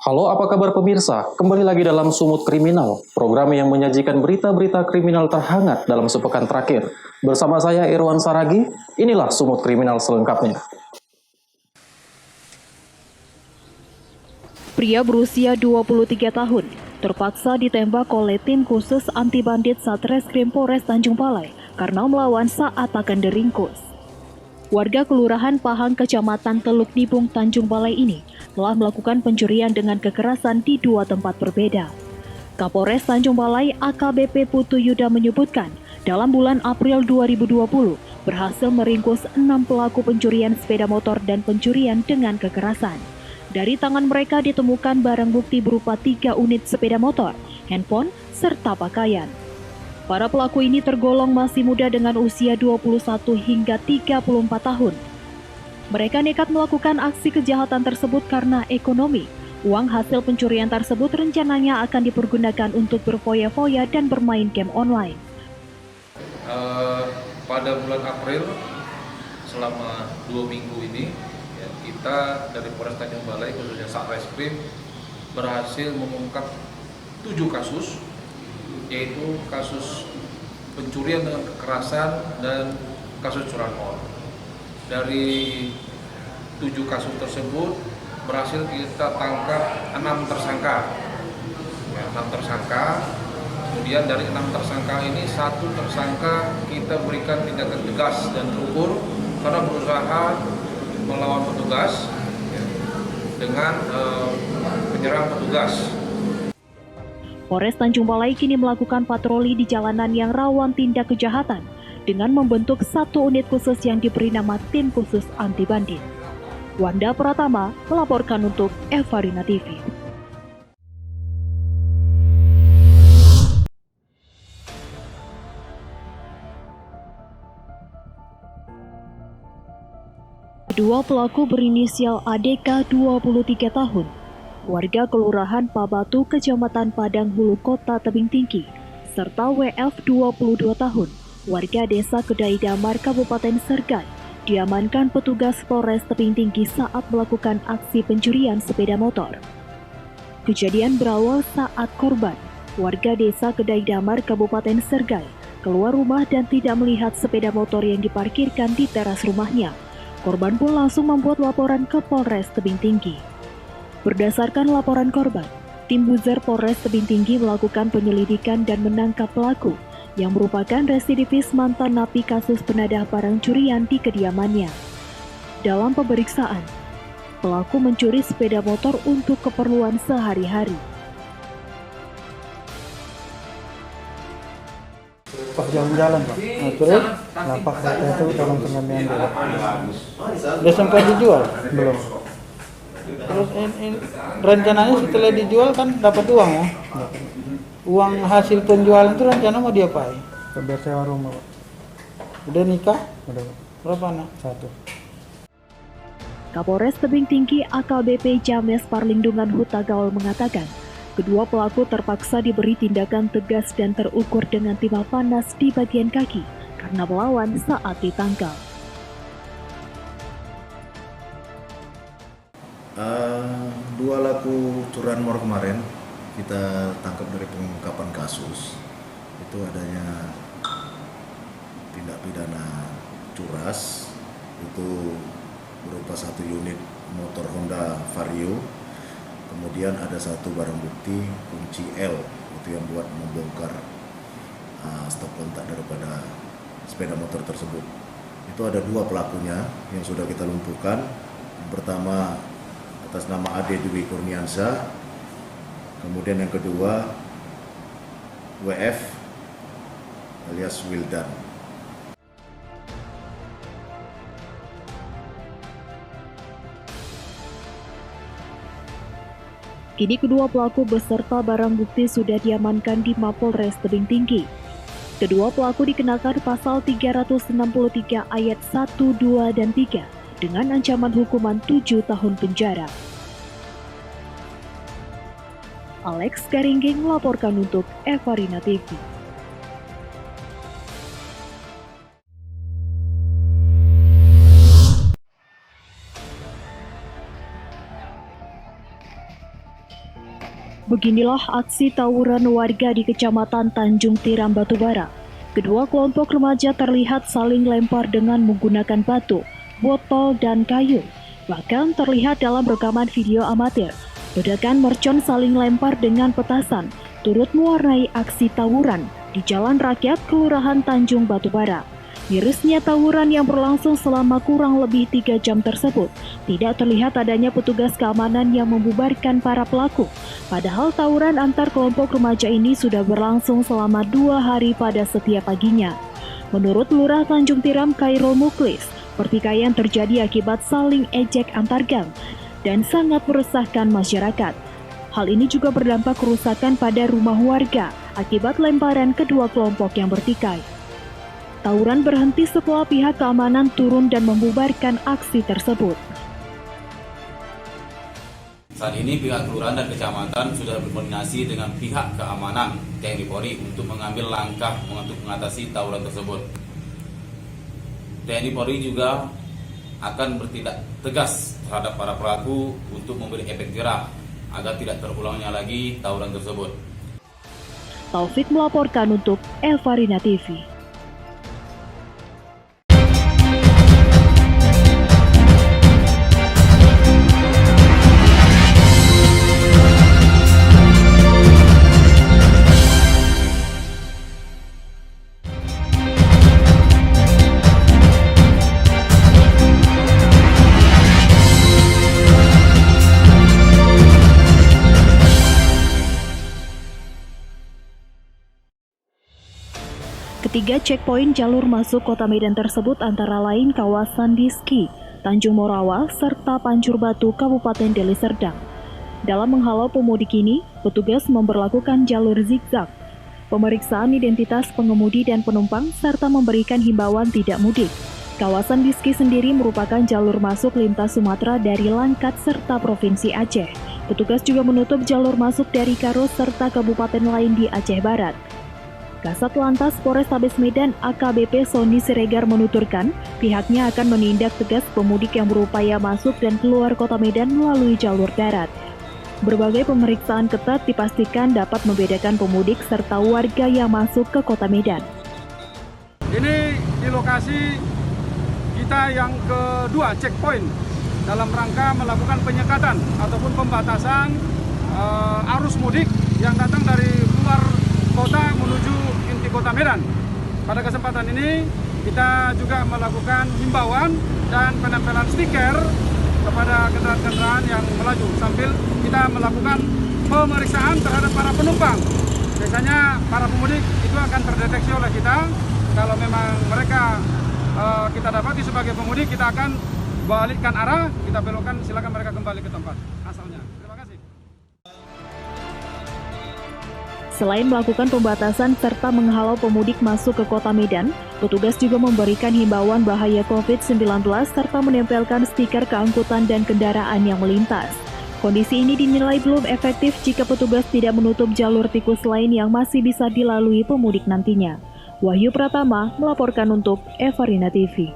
Halo, apa kabar pemirsa? Kembali lagi dalam Sumut Kriminal, program yang menyajikan berita-berita kriminal terhangat dalam sepekan terakhir. Bersama saya Irwan Saragi, inilah Sumut Kriminal selengkapnya. Pria berusia 23 tahun terpaksa ditembak oleh tim khusus anti bandit Satreskrim Polres Tanjung Balai karena melawan saat akan diringkus. Warga Kelurahan Pahang, Kecamatan Teluk Nibung, Tanjung Balai ini telah melakukan pencurian dengan kekerasan di dua tempat berbeda. Kapolres Tanjung Balai AKBP Putu Yuda menyebutkan, dalam bulan April 2020 berhasil meringkus 6 pelaku pencurian sepeda motor dan pencurian dengan kekerasan. Dari tangan mereka ditemukan barang bukti berupa 3 unit sepeda motor, handphone, serta pakaian. Para pelaku ini tergolong masih muda dengan usia 21 hingga 34 tahun. Mereka nekat melakukan aksi kejahatan tersebut karena ekonomi. Uang hasil pencurian tersebut rencananya akan dipergunakan untuk berfoya-foya dan bermain game online. Pada bulan April, selama 2 minggu ini, kita dari Polres Tanjung Balai, khususnya Satreskrim, berhasil mengungkap 7 kasus, yaitu kasus pencurian dengan kekerasan dan kasus curanmor. Dari 7 kasus tersebut berhasil kita tangkap 6 tersangka. 6 tersangka. Kemudian dari 6 tersangka ini 1 tersangka kita berikan tindakan tegas dan terukur karena berusaha melawan petugas dengan menyerang petugas. Polres Tanjung Balai kini melakukan patroli di jalanan yang rawan tindak kejahatan dengan membentuk 1 unit khusus yang diberi nama Tim Khusus Anti Bandit. Wanda Pratama melaporkan untuk Evarina TV. Dua pelaku berinisial ADK 23 tahun, warga Kelurahan Pabatu, Kecamatan Padang Hulu, Kota Tebing Tinggi, serta WF 22 tahun, warga Desa Kedai Damar, Kabupaten Sergai, diamankan petugas Polres Tebing Tinggi saat melakukan aksi pencurian sepeda motor. Kejadian berawal saat korban, warga Desa Kedai Damar, Kabupaten Sergai, keluar rumah dan tidak melihat sepeda motor yang diparkirkan di teras rumahnya. Korban pun langsung membuat laporan ke Polres Tebing Tinggi. Berdasarkan laporan korban, tim Buzzer Polres Tebing Tinggi melakukan penyelidikan dan menangkap pelaku yang merupakan residivis mantan napi kasus penadah barang curian di kediamannya. Dalam pemeriksaan, pelaku mencuri sepeda motor untuk keperluan sehari-hari. Pas jalan-jalan Pak, nah, terus lapak saya itu dalam penganiayaan dia. Dia sempat dijual? Belum. Terus ini, rencananya setelah dijual kan dapat uang ya? Uang hasil penjualan itu rencana mau diapain? Biar sewa rumah Pak. Udah nikah? Udah Pak. Berapa anak? 1. Kapolres Tebing Tinggi AKBP James Parlindungan Huta Gaul mengatakan, kedua pelaku terpaksa diberi tindakan tegas dan terukur dengan timah panas di bagian kaki karena melawan saat ditangkap. Dua laku curanmor kemarin kita tangkap dari pengungkapan kasus. Itu adanya tindak pidana curas, itu berupa 1 unit motor Honda Vario. Kemudian ada 1 barang bukti kunci L, itu yang buat membongkar stop kontak daripada sepeda motor tersebut. Itu ada 2 pelakunya yang sudah kita lumpuhkan. Yang pertama atas nama Ade Dwi Kurniansyah, kemudian yang kedua WF alias Wildan. Kini kedua pelaku beserta barang bukti sudah diamankan di Mapolres Tebing Tinggi. Kedua pelaku dikenakan pasal 363 ayat 1, 2, dan 3 dengan ancaman hukuman 7 tahun penjara. Alex Karingging melaporkan untuk Evarina TV. Beginilah aksi tawuran warga di Kecamatan Tanjung Tiram, Batubara. Kedua kelompok remaja terlihat saling lempar dengan menggunakan batu, botol, dan kayu. Bahkan terlihat dalam rekaman video amatir. Ledakan mercon saling lempar dengan petasan, turut mewarnai aksi tawuran di Jalan Rakyat, Kelurahan Tanjung Batubara. Mirisnya tawuran yang berlangsung selama kurang lebih 3 jam tersebut, tidak terlihat adanya petugas keamanan yang membubarkan para pelaku. Padahal tawuran antar kelompok remaja ini sudah berlangsung selama 2 hari pada setiap paginya. Menurut Lurah Tanjung Tiram Khairul Muklis, pertikaian terjadi akibat saling ejek antar gang dan sangat meresahkan masyarakat. Hal ini juga berdampak kerusakan pada rumah warga akibat lemparan kedua kelompok yang bertikai. Tawuran berhenti setelah pihak keamanan turun dan membubarkan aksi tersebut. Saat ini pihak kelurahan dan kecamatan sudah berkoordinasi dengan pihak keamanan TNI Polri untuk mengambil langkah untuk mengatasi tawuran tersebut. TNI Polri juga akan bertindak tegas terhadap para pelaku untuk memberi efek jerah agar tidak terulangnya lagi tawuran tersebut. Taufik melaporkan untuk Evarina TV. Ketiga checkpoint jalur masuk kota Medan tersebut antara lain kawasan Diski, Tanjung Morawa, serta Pancur Batu, Kabupaten Deli Serdang. Dalam menghalau pemudik ini, petugas memberlakukan jalur zigzag, pemeriksaan identitas pengemudi dan penumpang, serta memberikan himbauan tidak mudik. Kawasan Diski sendiri merupakan jalur masuk lintas Sumatera dari Langkat serta Provinsi Aceh. Petugas juga menutup jalur masuk dari Karo serta kabupaten lain di Aceh Barat. Kasat Lantas Polrestabes Medan AKBP Sony Siregar menuturkan, pihaknya akan menindak tegas pemudik yang berupaya masuk dan keluar kota Medan melalui jalur darat. Berbagai pemeriksaan ketat dipastikan dapat membedakan pemudik serta warga yang masuk ke kota Medan. Ini di lokasi kita yang kedua checkpoint dalam rangka melakukan penyekatan ataupun pembatasan arus mudik yang datang dari luar kota menuju inti kota Medan. Pada kesempatan ini kita juga melakukan himbauan dan penempelan stiker kepada kendaraan-kendaraan yang melaju sambil kita melakukan pemeriksaan terhadap para penumpang. Biasanya para pemudik itu akan terdeteksi oleh kita. Kalau memang mereka kita dapati sebagai pemudik, kita akan balikkan arah, kita belokkan, silakan mereka kembali ke tempat asalnya. Terima kasih. Selain melakukan pembatasan serta menghalau pemudik masuk ke kota Medan, petugas juga memberikan himbauan bahaya COVID-19 serta menempelkan stiker keangkutan dan kendaraan yang melintas. Kondisi ini dinilai belum efektif jika petugas tidak menutup jalur tikus lain yang masih bisa dilalui pemudik nantinya. Wahyu Pratama melaporkan untuk Evarina TV.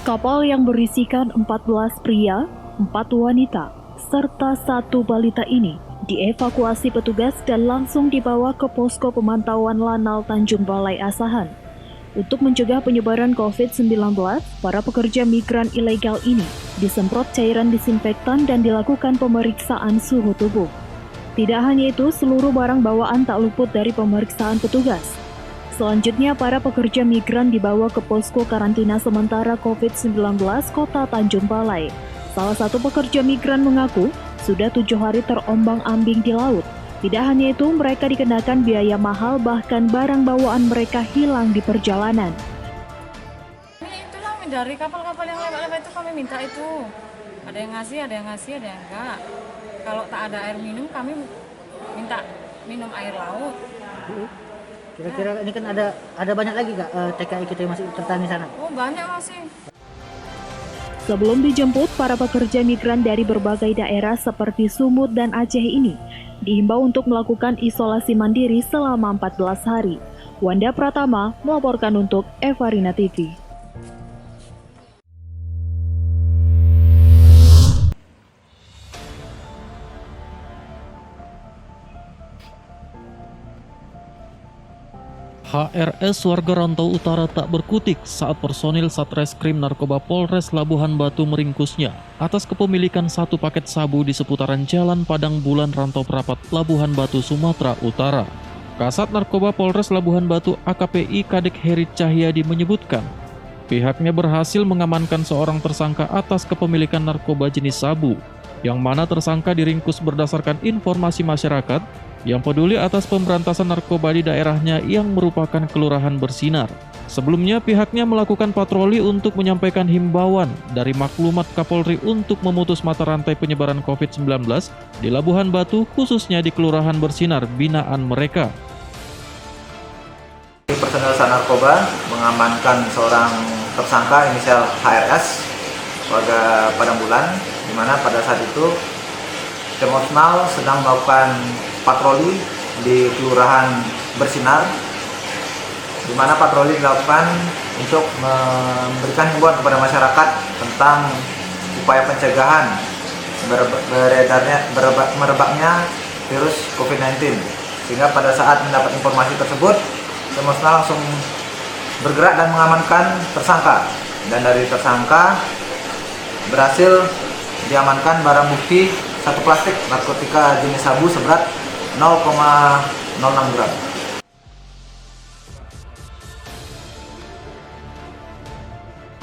Kapal yang berisikan 14 pria, 4 wanita, serta 1 balita ini dievakuasi petugas dan langsung dibawa ke posko pemantauan Lanal Tanjung Balai Asahan. Untuk mencegah penyebaran COVID-19, para pekerja migran ilegal ini disemprot cairan disinfektan dan dilakukan pemeriksaan suhu tubuh. Tidak hanya itu, seluruh barang bawaan tak luput dari pemeriksaan petugas. Selanjutnya, para pekerja migran dibawa ke posko karantina sementara COVID-19 Kota Tanjung Balai. Salah satu pekerja migran mengaku sudah 7 hari terombang-ambing di laut. Tidak hanya itu, mereka dikenakan biaya mahal, bahkan barang bawaan mereka hilang di perjalanan. Itulah dari kapal-kapal yang lewat-lewat itu kami minta itu. Ada yang ngasih, ada yang enggak. Kalau tak ada air minum, kami minta minum air laut. Kira-kira ini kan ada banyak lagi Kak TKI kita yang masih tertahan di sana? Oh, banyak masih. Sebelum dijemput, para pekerja migran dari berbagai daerah seperti Sumut dan Aceh ini dihimbau untuk melakukan isolasi mandiri selama 14 hari. Wanda Pratama melaporkan untuk Evarina TV. HRS warga Rantau Utara tak berkutik saat personil Satreskrim Narkoba Polres Labuhan Batu meringkusnya atas kepemilikan 1 paket sabu di seputaran Jalan Padang Bulan Rantau Prapat, Labuhan Batu, Sumatera Utara. Kasat Narkoba Polres Labuhan Batu AKPI Kadek Heri Cahyadi menyebutkan, pihaknya berhasil mengamankan seorang tersangka atas kepemilikan narkoba jenis sabu, yang mana tersangka diringkus berdasarkan informasi masyarakat yang peduli atas pemberantasan narkoba di daerahnya yang merupakan Kelurahan Bersinar. Sebelumnya pihaknya melakukan patroli untuk menyampaikan himbauan dari maklumat Kapolri untuk memutus mata rantai penyebaran COVID-19 di Labuhan Batu, khususnya di Kelurahan Bersinar binaan mereka. Personel Sat Narkoba mengamankan seorang tersangka inisial HRS warga Padang Bulan, di mana pada saat itu tim Osmal sedang melakukan patroli di Kelurahan Bersinar, di mana patroli dilakukan untuk memberikan himbauan kepada masyarakat tentang upaya pencegahan merebaknya virus COVID-19. Sehingga pada saat mendapat informasi tersebut, tim Osmal langsung bergerak dan mengamankan tersangka. Dan dari tersangka berhasil diamankan barang bukti 1 plastik narkotika jenis sabu seberat 0,06 gram.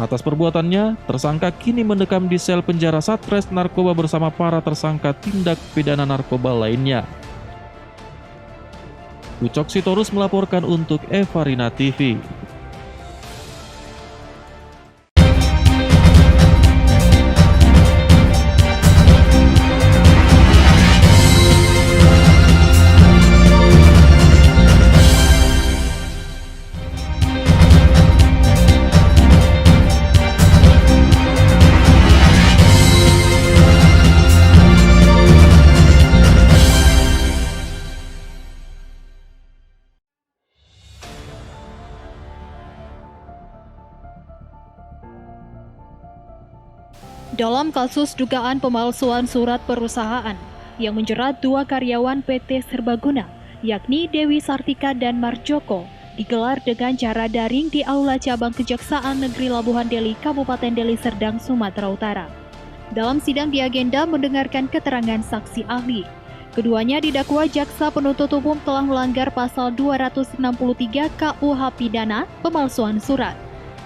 Atas perbuatannya, tersangka kini mendekam di sel penjara Satres Narkoba bersama para tersangka tindak pidana narkoba lainnya. Ucok Sitorus melaporkan untuk Evarina TV. Dalam kasus dugaan pemalsuan surat perusahaan yang menjerat 2 karyawan PT Serbaguna, yakni Dewi Sartika dan Marjoko, digelar dengan cara daring di Aula Cabang Kejaksaan Negeri Labuhan Deli, Kabupaten Deli Serdang, Sumatera Utara. Dalam sidang diagenda mendengarkan keterangan saksi ahli. Keduanya didakwa jaksa penuntut umum telah melanggar pasal 263 KUH Pidana pemalsuan surat.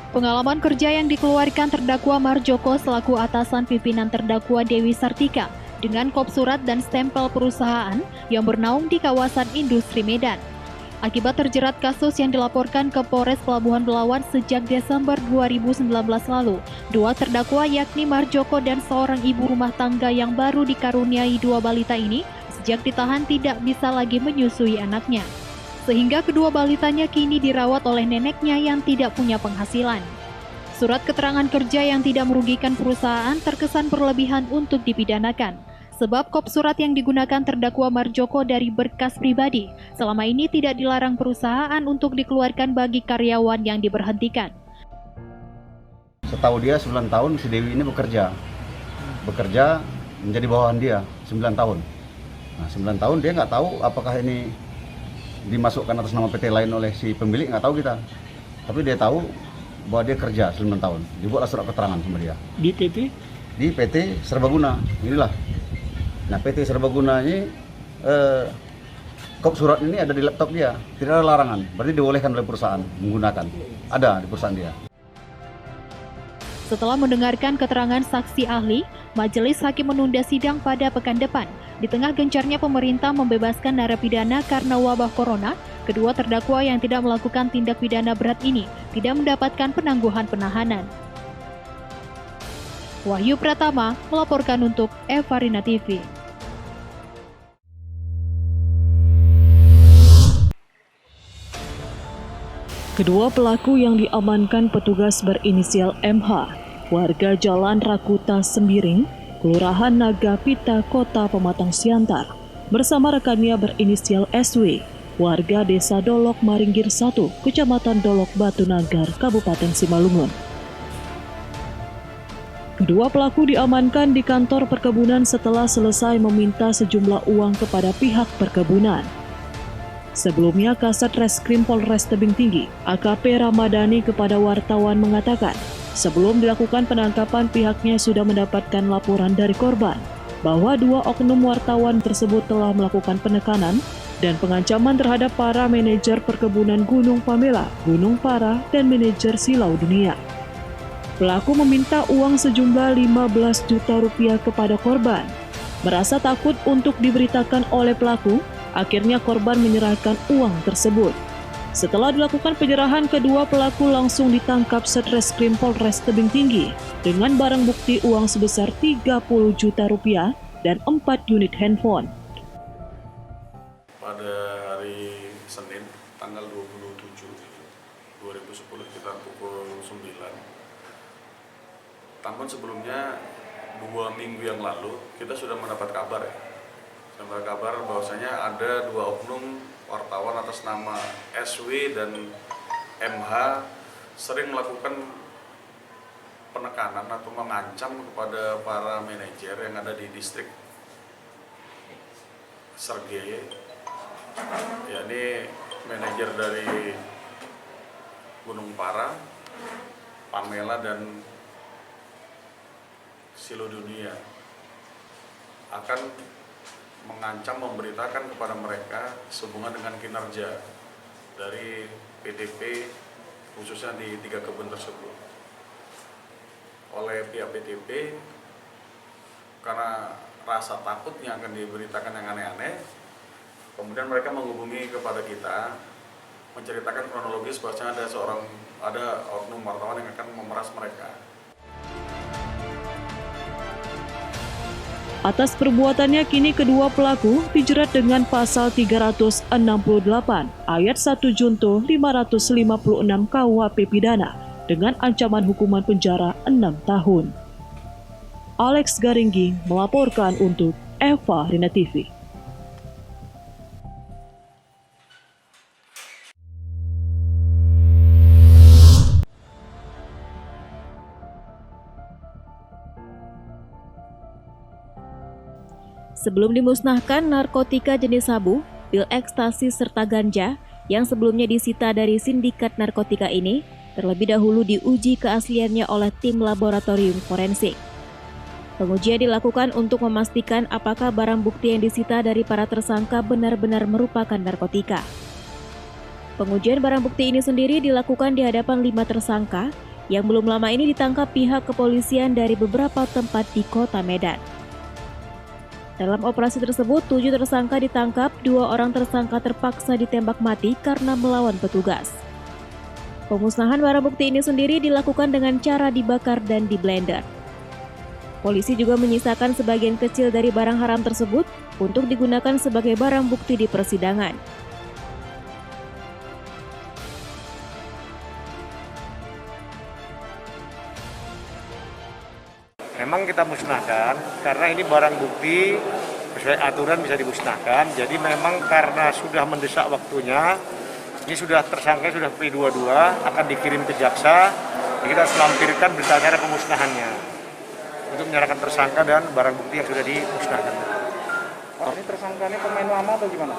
Pengalaman kerja yang dikeluarkan terdakwa Marjoko selaku atasan pimpinan terdakwa Dewi Sartika dengan kop surat dan stempel perusahaan yang bernaung di kawasan industri Medan. Akibat terjerat kasus yang dilaporkan ke Polres Pelabuhan Belawan sejak Desember 2019 lalu, 2 terdakwa yakni Marjoko dan seorang ibu rumah tangga yang baru dikaruniai 2 balita ini sejak ditahan tidak bisa lagi menyusui anaknya. Sehingga kedua balitanya kini dirawat oleh neneknya yang tidak punya penghasilan. Surat keterangan kerja yang tidak merugikan perusahaan terkesan berlebihan untuk dipidanakan, sebab kop surat yang digunakan terdakwa Marjoko dari berkas pribadi selama ini tidak dilarang perusahaan untuk dikeluarkan bagi karyawan yang diberhentikan. Setahu dia 9 tahun si Dewi ini bekerja menjadi bawahan dia 9 tahun. Nah 9 tahun dia nggak tahu apakah ini dimasukkan atas nama PT lain oleh si pemilik, nggak tahu kita. Tapi dia tahu bahwa dia kerja 9 tahun. Dibuatlah surat keterangan sama dia. Di PT? Di PT Serbaguna. Inilah. Nah PT Serbaguna ini kop surat ini ada di laptop dia. Tidak ada larangan. Berarti dibolehkan oleh perusahaan menggunakan. Ada di perusahaan dia. Setelah mendengarkan keterangan saksi ahli, Majelis Hakim menunda sidang pada pekan depan. Di tengah gencarnya pemerintah membebaskan narapidana karena wabah corona, kedua terdakwa yang tidak melakukan tindak pidana berat ini tidak mendapatkan penangguhan penahanan. Wahyu Pratama melaporkan untuk Evarina TV. Kedua pelaku yang diamankan petugas berinisial MH, warga Jalan Rakuta Sembiring, Kelurahan Nagapita, Kota Pematang Siantar, bersama rekannya berinisial SW, warga Desa Dolok Maringgir 1, Kecamatan Dolok Batu Nanggar, Kabupaten Simalungun. Kedua pelaku diamankan di kantor perkebunan setelah selesai meminta sejumlah uang kepada pihak perkebunan. Sebelumnya, Kasat Reskrim Polres Tebing Tinggi, AKP Ramadhani kepada wartawan mengatakan, sebelum dilakukan penangkapan pihaknya sudah mendapatkan laporan dari korban bahwa 2 oknum wartawan tersebut telah melakukan penekanan dan pengancaman terhadap para manajer perkebunan Gunung Pamela, Gunung Para, dan manajer Silau Dunia. Pelaku meminta uang sejumlah 15 juta rupiah kepada korban. Merasa takut untuk diberitakan oleh pelaku, akhirnya korban menyerahkan uang tersebut. Setelah dilakukan penyerahan, kedua pelaku langsung ditangkap Satreskrim Polres Tebing Tinggi dengan barang bukti uang sebesar 30 juta rupiah dan 4 unit handphone. Pada hari Senin, tanggal 27 2010 sekitar pukul 9. Namun sebelumnya 2 minggu yang lalu kita sudah mendapat kabar bahwasanya ada 2 oknum wartawan atas nama SW dan MH sering melakukan penekanan atau mengancam kepada para manajer yang ada di distrik Sergei, yakni manajer dari Gunung Para, Pamela, dan Silau Dunia, akan mengancam memberitakan kepada mereka sehubungan dengan kinerja dari PTP khususnya di 3 kebun tersebut. Oleh pihak PTP, karena rasa takutnya akan diberitakan yang aneh-aneh, kemudian mereka menghubungi kepada kita menceritakan kronologis bahwasanya ada oknum wartawan yang akan memeras mereka. Atas perbuatannya, kini kedua pelaku dijerat dengan pasal 368 ayat 1 Junto 556 KUHP Pidana dengan ancaman hukuman penjara 6 tahun. Alex Garinggi melaporkan untuk Eva Rina TV. Sebelum dimusnahkan, narkotika jenis sabu, pil ekstasi serta ganja yang sebelumnya disita dari sindikat narkotika ini terlebih dahulu diuji keasliannya oleh tim laboratorium forensik. Pengujian dilakukan untuk memastikan apakah barang bukti yang disita dari para tersangka benar-benar merupakan narkotika. Pengujian barang bukti ini sendiri dilakukan di hadapan 5 tersangka yang belum lama ini ditangkap pihak kepolisian dari beberapa tempat di Kota Medan. Dalam operasi tersebut, 7 tersangka ditangkap, 2 orang tersangka terpaksa ditembak mati karena melawan petugas. Pemusnahan barang bukti ini sendiri dilakukan dengan cara dibakar dan diblender. Polisi juga menyisakan sebagian kecil dari barang haram tersebut untuk digunakan sebagai barang bukti di persidangan. Memang kita musnahkan karena ini barang bukti sesuai aturan bisa dimusnahkan. Jadi memang karena sudah mendesak waktunya, ini sudah tersangka sudah P22 akan dikirim ke jaksa. Kita selampirkan berita acara pemusnahannya untuk menyerahkan tersangka dan barang bukti yang sudah dimusnahkan. Pak, ini tersangkanya pemain lama atau gimana?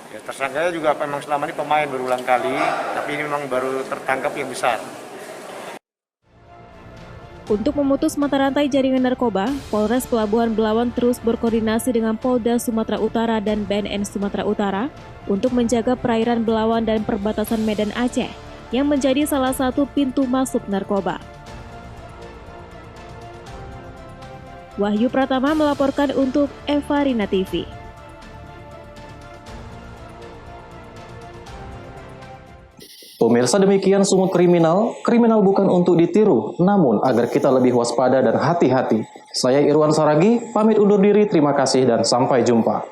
Ya, tersangkanya juga memang selama ini pemain berulang kali, tapi ini memang baru tertangkap yang besar. Untuk memutus mata rantai jaringan narkoba, Polres Pelabuhan Belawan terus berkoordinasi dengan Polda Sumatera Utara dan BNN Sumatera Utara untuk menjaga perairan Belawan dan perbatasan Medan Aceh yang menjadi salah satu pintu masuk narkoba. Wahyu Pratama melaporkan untuk Eva Rina TV. Pemirsa, demikian Sumut Kriminal. Kriminal bukan untuk ditiru, namun agar kita lebih waspada dan hati-hati. Saya Irwan Saragi, pamit undur diri, terima kasih dan sampai jumpa.